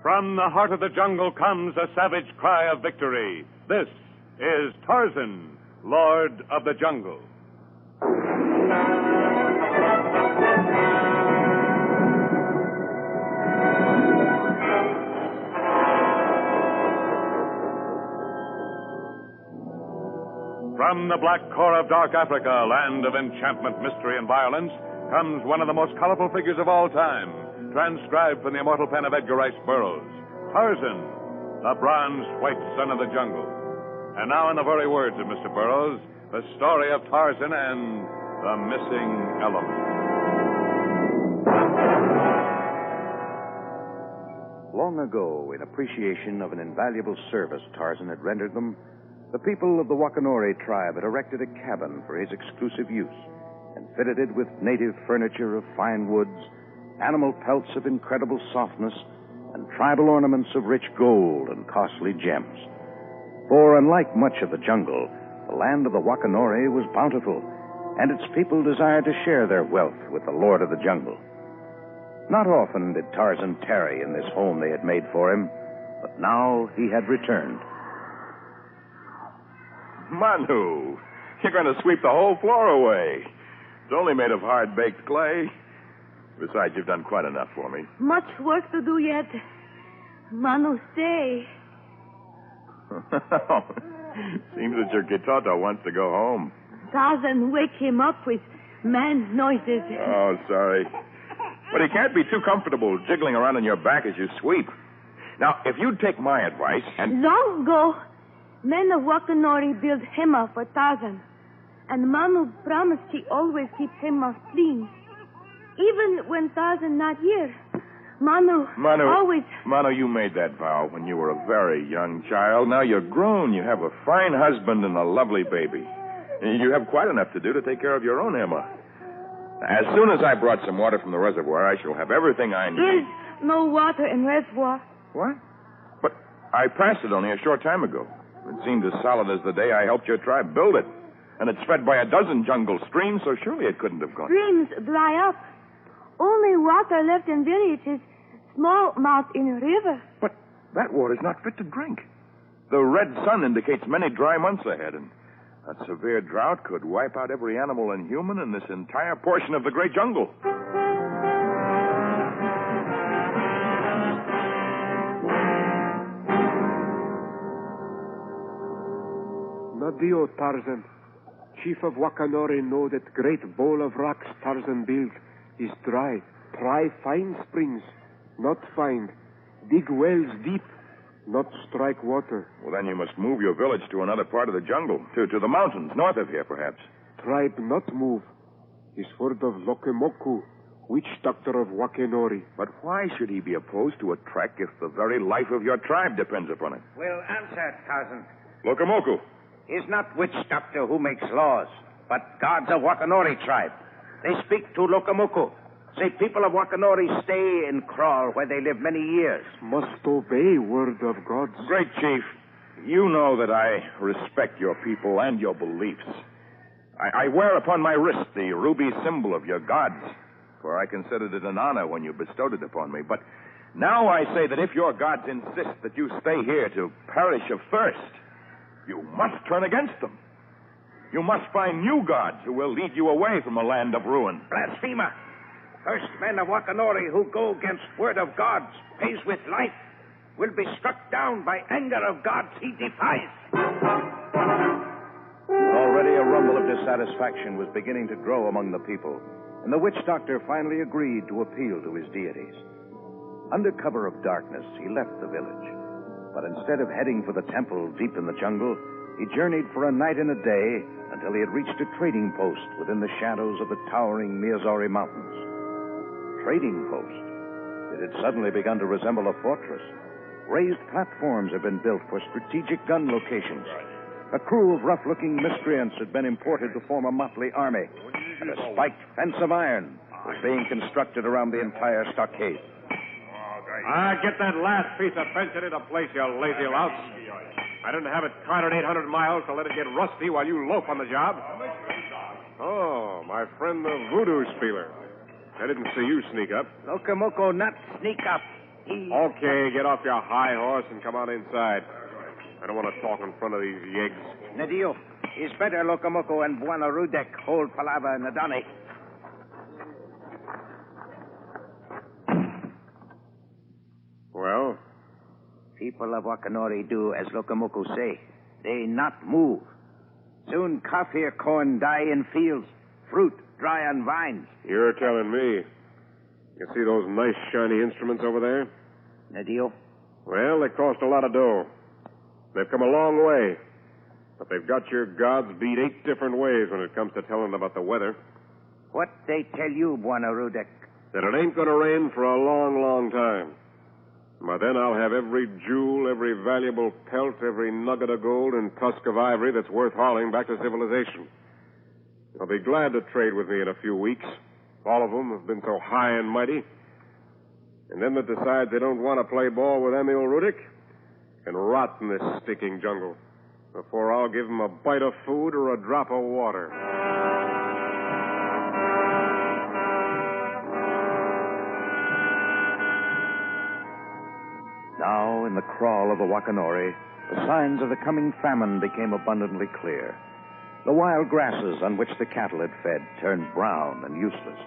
From the heart of the jungle comes a savage cry of victory. This is Tarzan, Lord of the Jungle. From the black core of dark Africa, land of enchantment, mystery, and violence, comes one of the most colorful figures of all time, transcribed from the immortal pen of Edgar Rice Burroughs, Tarzan, the bronze-white son of the jungle. And now, in the very words of Mr. Burroughs, the story of Tarzan and the missing element. Long ago, in appreciation of an invaluable service Tarzan had rendered them, the people of the Wakanore tribe had erected a cabin for his exclusive use and fitted it with native furniture of fine woods, animal pelts of incredible softness, and tribal ornaments of rich gold and costly gems. For unlike much of the jungle, the land of the Wakanore was bountiful, and its people desired to share their wealth with the Lord of the Jungle. Not often did Tarzan tarry in this home they had made for him, but now he had returned. Manu, you're going to sweep the whole floor away. It's only made of hard-baked clay. Besides, you've done quite enough for me. Much work to do yet. Manu, stay. Seems that your Kitoto wants to go home. Tarzan, wake him up with man noises. Oh, sorry. But he can't be too comfortable jiggling around on your back as you sweep. Now, if you'd take my advice and... Long ago, men of Wakanori built Hema for Tarzan. And Manu promised he always keep Hema clean. Even when Tarzan not here. Manu always... Manu, you made that vow when you were a very young child. Now you're grown. You have a fine husband and a lovely baby. You have quite enough to do to take care of your own Hema. As soon as I brought some water from the reservoir, I shall have everything I need. There's no water in reservoir. What? But I passed it only a short time ago. It seemed as solid as the day I helped your tribe build it. And it's fed by a dozen jungle streams, so surely it couldn't have gone. Streams dry up. Only water left in villages, small mouth in a river. But that water's not fit to drink. The red sun indicates many dry months ahead, and a severe drought could wipe out every animal and human in this entire portion of the great jungle. Nadio, Tarzan. Chief of Wakanore know that great bowl of rocks Tarzan built is dry. Try find springs, not find. Dig wells deep, not strike water. Well, then you must move your village to another part of the jungle, to the mountains, north of here, perhaps. Tribe not move. Is word of Lokemoku, witch doctor of Wakanori. But why should he be opposed to a trek if the very life of your tribe depends upon it? Well, answer, Tarzan. Lokemoku. Is not witch doctor who makes laws, but gods of Wakanori tribe. They speak to Lokemoku. Say people of Wakanori stay and crawl where they live many years. Must obey word of gods. Great chief, you know that I respect your people and your beliefs. I wear upon my wrist the ruby symbol of your gods, for I considered it an honor when you bestowed it upon me. But now I say that if your gods insist that you stay here to perish of thirst, you must turn against them. You must find new gods who will lead you away from a land of ruin. Blasphemer! First men of Wakanori who go against word of gods, pays with life, will be struck down by anger of gods he defies. Already a rumble of dissatisfaction was beginning to grow among the people, and the witch doctor finally agreed to appeal to his deities. Under cover of darkness, he left the village. But instead of heading for the temple deep in the jungle, he journeyed for a night and a day until he had reached a trading post within the shadows of the towering Miyazori Mountains. Trading post? It had suddenly begun to resemble a fortress. Raised platforms had been built for strategic gun locations. A crew of rough-looking miscreants had been imported to form a motley army, and a spiked fence of iron was being constructed around the entire stockade. Get that last piece of fencing into place, you lazy louse. I didn't have it carted 800 miles to let it get rusty while you loaf on the job. Oh, my friend the voodoo spieler. I didn't see you sneak up. Locomoco not sneak up. He... Okay, get off your high horse and come on inside. I don't want to talk in front of these yeggs. Nadio, it's better Locomoco and Buana Rudek hold palaver in the Donny. Well? People of Wakanori do as Locomoco say. They not move. Soon coffee corn die in fields, fruit dry on vines. You're telling me. You see those nice shiny instruments over there? Nadio? Well, they cost a lot of dough. They've come a long way. But they've got your gods beat 8 different ways when it comes to telling about the weather. What they tell you, Buana Rudek? That it ain't going to rain for a long, long time. By then I'll have every jewel, every valuable pelt, every nugget of gold and tusk of ivory that's worth hauling back to civilization. They'll be glad to trade with me in a few weeks. All of them have been so high and mighty. And them that decide they don't want to play ball with Emil Rudik can rot in this stinking jungle before I'll give them a bite of food or a drop of water. Now, in the crawl of the Wakanori, the signs of the coming famine became abundantly clear. The wild grasses on which the cattle had fed turned brown and useless.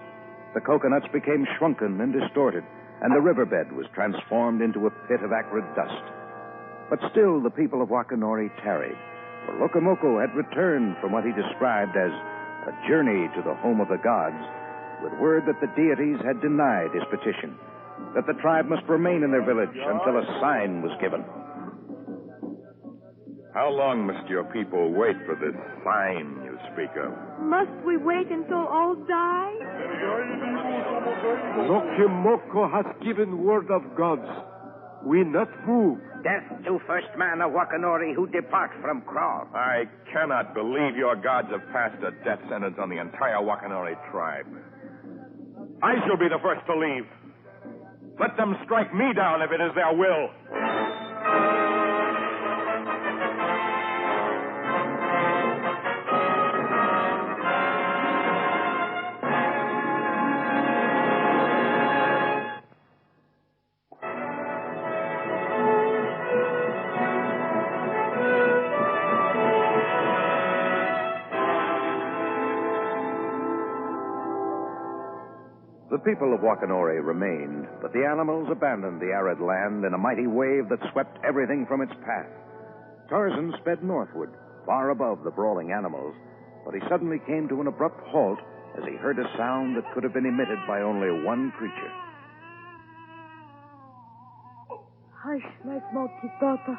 The coconuts became shrunken and distorted, and the riverbed was transformed into a pit of acrid dust. But still the people of Wakanori tarried, for Locomoco had returned from what he described as a journey to the home of the gods, with word that the deities had denied his petition, that the tribe must remain in their village until a sign was given. How long must your people wait for this sign you speak of? Must we wait until all die? Locomoco has given word of gods. We not move. Death to first man of Wakanori who depart from Crawl. I cannot believe your gods have passed a death sentence on the entire Wakanori tribe. I shall be the first to leave. Let them strike me down if it is their will. The people of Wakanori remained, but the animals abandoned the arid land in a mighty wave that swept everything from its path. Tarzan sped northward, far above the brawling animals, but he suddenly came to an abrupt halt as he heard a sound that could have been emitted by only one creature. Hush, my smoky daughter.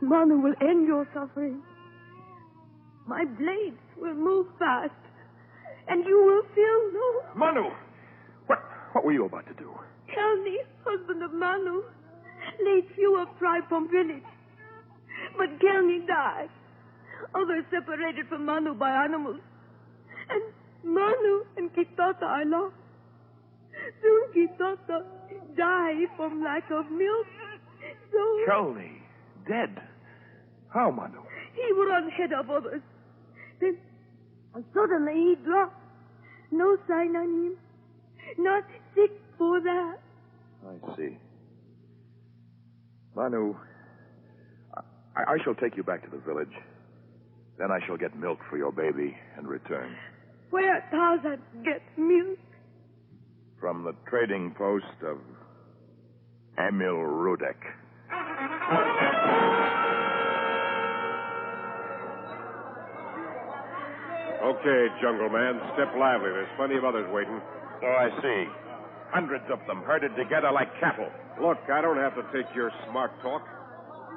Manu will end your suffering. My blades will move fast, and you will feel no... Manu! What were you about to do? Kelni, husband of Manu, laid few of tribe from village. But Kelni died. Others separated from Manu by animals. And Manu and Kitata are lost. Soon Kitata died from lack of milk. So... Kelni, dead. How, Manu? He would run ahead of others. Then suddenly he dropped. No sign on him. Not sick for that. I see. Manu, I shall take you back to the village. Then I shall get milk for your baby and return. Where Tarzan gets milk? From the trading post of Emil Rudik. Okay, Jungle Man, step lively. There's plenty of others waiting. So I see. Hundreds of them herded together like cattle. Look, I don't have to take your smart talk.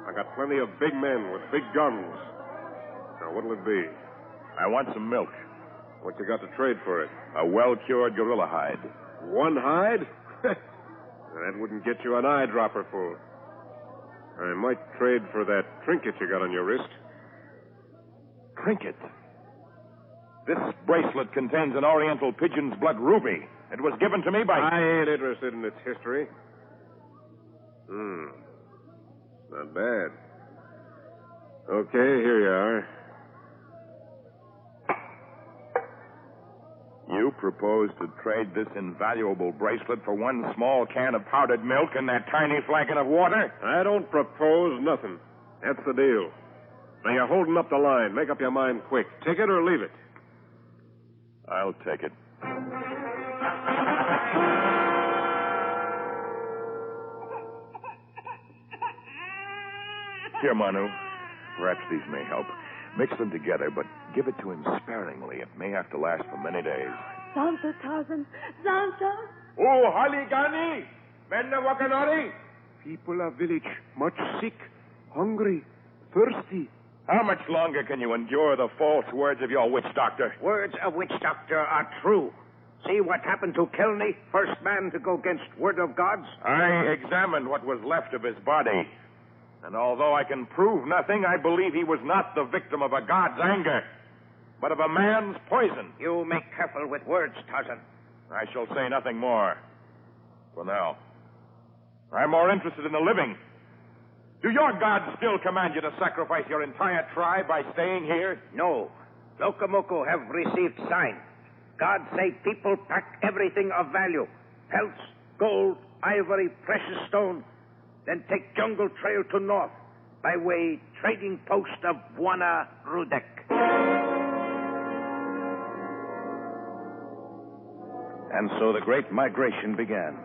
I got plenty of big men with big guns. Now, what'll it be? I want some milk. What you got to trade for it? A well-cured gorilla hide. One hide? That wouldn't get you an eyedropper full. I might trade for that trinket you got on your wrist. Trinket? This bracelet contains an oriental pigeon's blood ruby. It was given to me by... I ain't interested in its history. Not bad. Okay, here you are. You propose to trade this invaluable bracelet for one small can of powdered milk and that tiny flagon of water? I don't propose nothing. That's the deal. Now, you're holding up the line. Make up your mind quick. Take it or leave it. I'll take it. Here, Manu. Perhaps these may help. Mix them together, but give it to him sparingly. It may have to last for many days. Santa, Tarzan. Santa. Oh, Haligani! Men of Wakanori! People of village much sick, hungry, thirsty. How much longer can you endure the false words of your witch doctor? Words of witch doctor are true. See what happened to Kelney, first man to go against word of gods? I examined what was left of his body. And although I can prove nothing, I believe he was not the victim of a god's anger, but of a man's poison. You make careful with words, Tarzan. I shall say nothing more. For now. I'm more interested in the living. Do your gods still command you to sacrifice your entire tribe by staying here? No. Lokomoko have received sign. God say people pack everything of value. Pelts, gold, ivory, precious stone. Then take jungle trail to north by way trading post of Buana Rudek. And so the great migration began.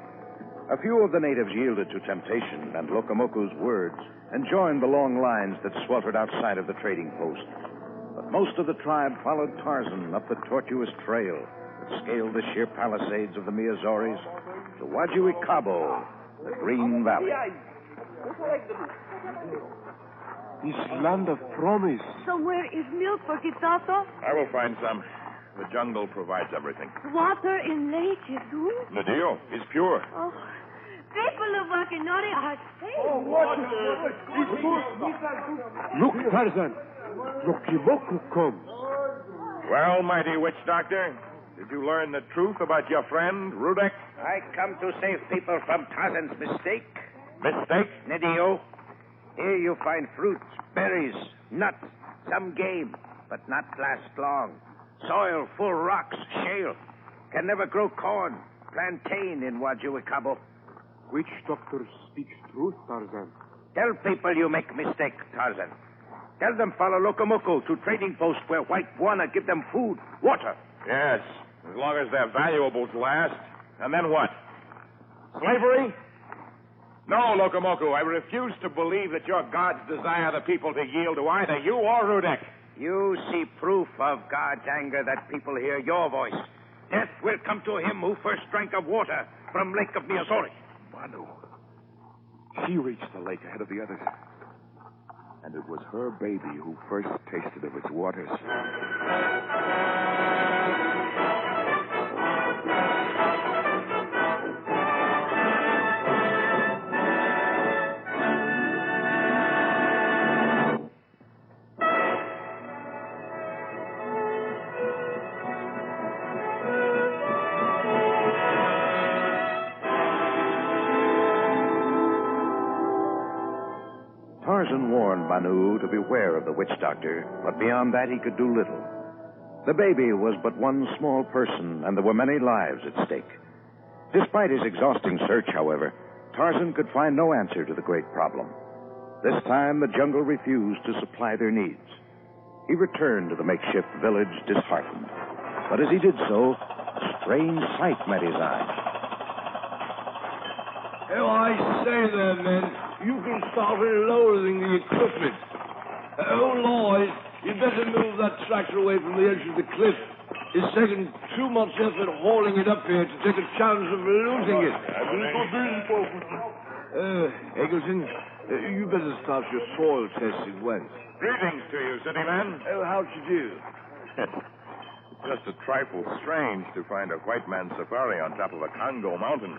A few of the natives yielded to temptation and Lokomoko's words and joined the long lines that sweltered outside of the trading post. But most of the tribe followed Tarzan up the tortuous trail that scaled the sheer palisades of the Miazoris to Wajuikabo, the Green Valley. This land of promise. So where is milk for Kitato? I will find some. The jungle provides everything. Water in lake is good. The deal is pure. Oh, people of Wakanori are safe. Look, Tarzan. Lokimoku comes. Well, mighty witch doctor, did you learn the truth about your friend, Rudek? I come to save people from Tarzan's mistake. Mistake? Nidio, here you find fruits, berries, nuts, some game, but not last long. Soil full rocks, shale. Can never grow corn, plantain in Wajuikabo. Witch doctor speaks truth, Tarzan. Tell people you make mistake, Tarzan. Tell them follow Lokomoko to trading post where White Buana give them food, water. Yes, as long as their valuables last. And then what? Slavery? No, Lokomoku, I refuse to believe that your gods desire the people to yield to either you or Rudek. You see proof of God's anger that people hear your voice. Death will come to him who first drank of water from Lake of Miazori. Manu. She reached the lake ahead of the others. And it was her baby who first tasted of its waters. Tarzan warned Manu to beware of the witch doctor, but beyond that he could do little. The baby was but one small person, and there were many lives at stake. Despite his exhausting search, however, Tarzan could find no answer to the great problem. This time, the jungle refused to supply their needs. He returned to the makeshift village disheartened. But as he did so, a strange sight met his eyes. Oh, I say there, men. You can start lowering the equipment. Oh, Lloyd, you'd better move that tractor away from the edge of the cliff. It's taken too much effort hauling it up here to take a chance of losing it. Eggleton, you better start your soil testing once. Greetings to you, city man. Oh, how'd you do? It's just a trifle strange to find a white man's safari on top of a Congo mountain.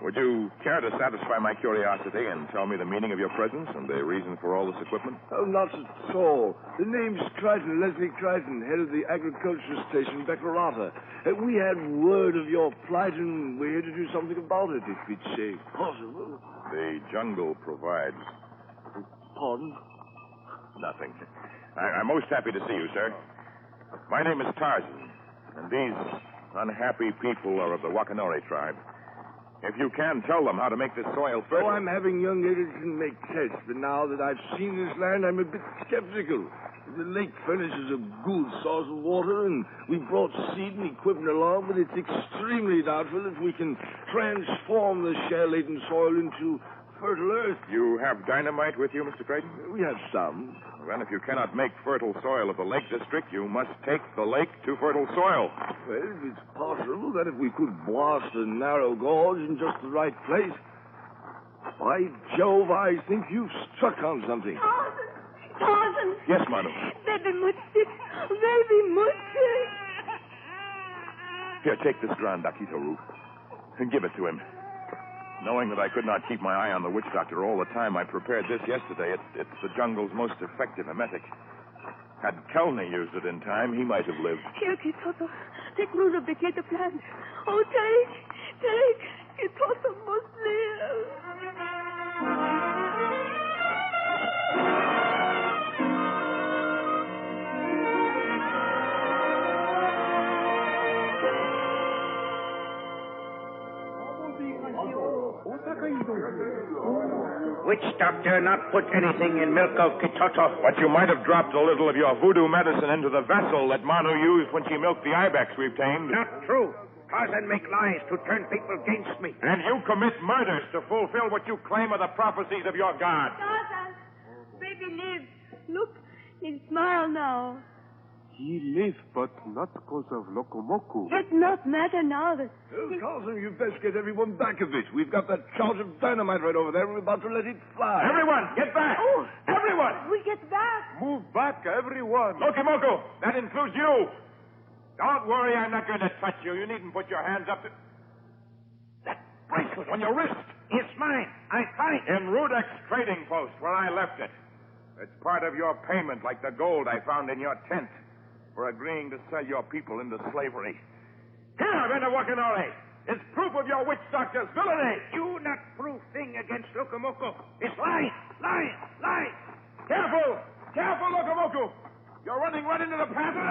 Would you care to satisfy my curiosity and tell me the meaning of your presence and the reason for all this equipment? Oh, not at all. The name's Crichton, Leslie Crichton, head of the agriculture station, Beckerata. We had word of your plight, and we're here to do something about it, if it's possible. The jungle provides. Pardon? Nothing. I'm most happy to see you, sir. My name is Tarzan, and these unhappy people are of the Wakanori tribe. If you can, tell them how to make this soil fertile. Oh, I'm having young Edison make tests, but now that I've seen this land, I'm a bit skeptical. The lake furnishes a good source of water, and we brought seed and equipment along, but it's extremely doubtful if we can transform the shale-laden soil into fertile earth. You have dynamite with you, Mr. Creighton? We have some. Well, if you cannot make fertile soil of the Lake District, you must take the lake to fertile soil. Well, it's possible that if we could blast a narrow gorge in just the right place. By Jove, I think you've struck on something. Tarzan! Yes, Manu. Baby Mutsi! Baby Mutsi! Here, take this Grand Akito root and give it to him. Knowing that I could not keep my eye on the witch doctor all the time, I prepared this yesterday. It's the jungle's most effective emetic. Had Kelney used it in time, he might have lived. Here, Kitoto. Take root of the Keto plant. Oh, take. Kitoto must live. Witch doctor not put anything in milk of Kitoto. But you might have dropped a little of your voodoo medicine into the vessel that Manu used when she milked the ibex we've tamed. Not true. Tarzan make lies to turn people against me. And you commit murders to fulfill what you claim are the prophecies of your God. Tarzan! Baby lives. Look, he smiles now. He lives, but not because of Lokomoku. It not matter now that... Tarzan, you'd best get everyone back a bit. We've got that charge of dynamite right over there. We're about to let it fly. Everyone, get back! Oh. Everyone! We get back. Move back, everyone. Lokimoku, that includes you. Don't worry, I'm not going to touch you. You needn't put your hands up to... That bracelet on your wrist. It's mine. I find it. In Rudek's trading post, where I left it. It's part of your payment, like the gold I found in your tent, for agreeing to sell your people into slavery. Here, Venda Wakanori! It's proof of your witch doctor's villainy! You not proof thing against Lokomoko. It's lying. Careful! Careful, Lokomoku! You're running right into the path of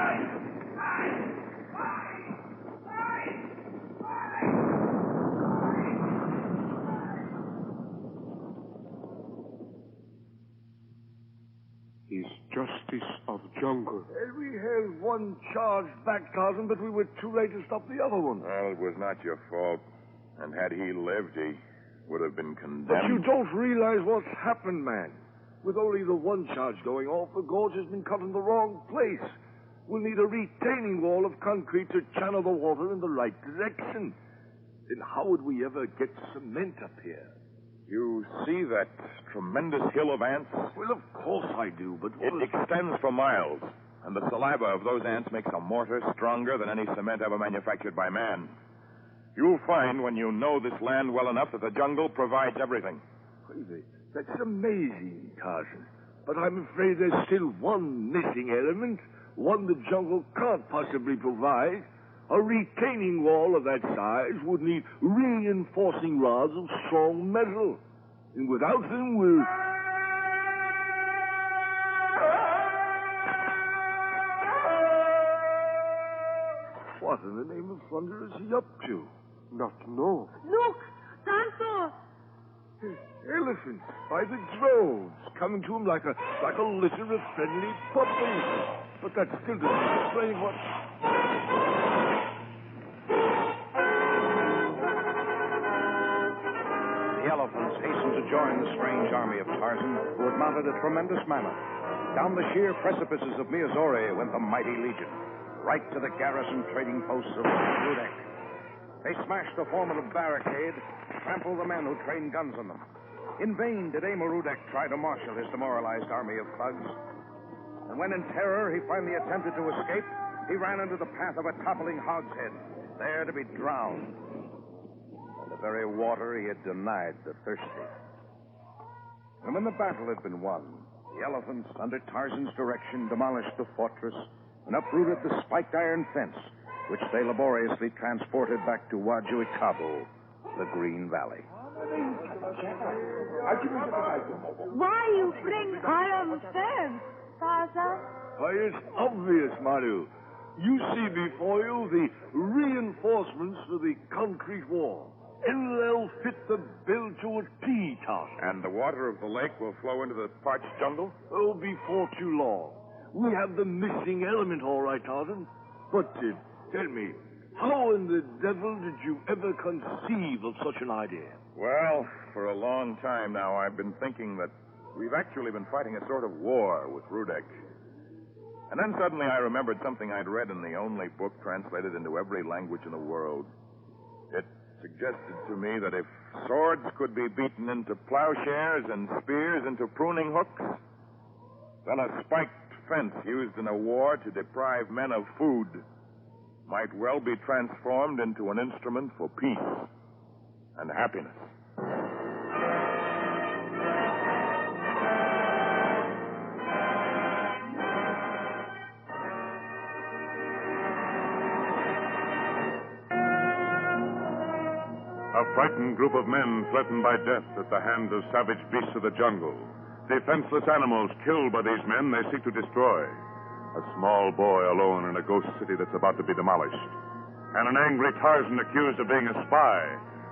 His justice of jungle. We held one charge back, Tarzan, but we were too late to stop the other one. Well, it was not your fault. And had he lived, he would have been condemned. But you don't realize what's happened, man. With only the one charge going off, the gorge has been cut in the wrong place. We'll need a retaining wall of concrete to channel the water in the right direction. Then how would we ever get cement up here? You see that tremendous hill of ants? Well, of course I do, but It extends for miles, and the saliva of those ants makes a mortar stronger than any cement ever manufactured by man. You'll find, when you know this land well enough, that the jungle provides everything. Crazy. That's amazing, Tarzan. But I'm afraid there's still one missing element, one the jungle can't possibly provide. A retaining wall of that size would need reinforcing rods of strong metal. And without them, we'll... What in the name of thunder is he up to? Not know. Look, Santo. Elephants by the droves, coming to him like a litter of friendly puppies. But that still doesn't explain what... The elephants hastened to join the strange army of Tarzan, who had mounted a tremendous mammoth. Down the sheer precipices of Miyazori went the mighty legion, right to the garrison trading posts of Rudek. They smashed the formidable barricade, trampled the men who trained guns on them. In vain did Emil Rudek try to marshal his demoralized army of thugs. And when in terror he finally attempted to escape, he ran into the path of a toppling hogshead, there to be drowned. And the very water he had denied the thirsty. And when the battle had been won, the elephants, under Tarzan's direction, demolished the fortress and uprooted the spiked iron fence, which they laboriously transported back to Wajuikabu, the Green Valley. Why you bring iron fence, Tarzan? Why, it's obvious, Manu. You see before you the reinforcements for the concrete wall. And they'll fit the bill to a T, Tarzan. And the water of the lake will flow into the parched jungle? Oh, before too long. We have the missing element, all right, Tarzan. But tell me, how in the devil did you ever conceive of such an idea? Well, for a long time now, I've been thinking that we've actually been fighting a sort of war with Rudek. And then suddenly I remembered something I'd read in the only book translated into every language in the world. It suggested to me that if swords could be beaten into plowshares and spears into pruning hooks, then a spiked fence used in a war to deprive men of food might well be transformed into an instrument for peace and happiness. A frightened group of men threatened by death at the hands of savage beasts of the jungle. Defenseless animals killed by these men they seek to destroy. A small boy alone in a ghost city that's about to be demolished. And an angry Tarzan accused of being a spy.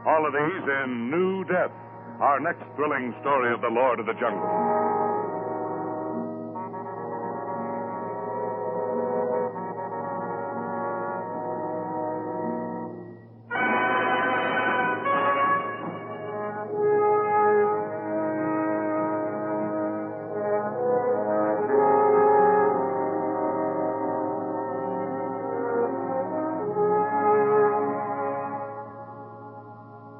All of these in New Death, our next thrilling story of the Lord of the Jungle.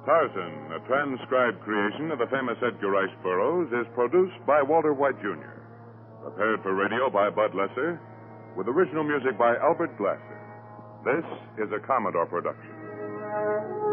Tarzan, a transcribed creation of the famous Edgar Rice Burroughs, is produced by Walter White, Jr. Prepared for radio by Bud Lesser, with original music by Albert Glasser. This is a Commodore production.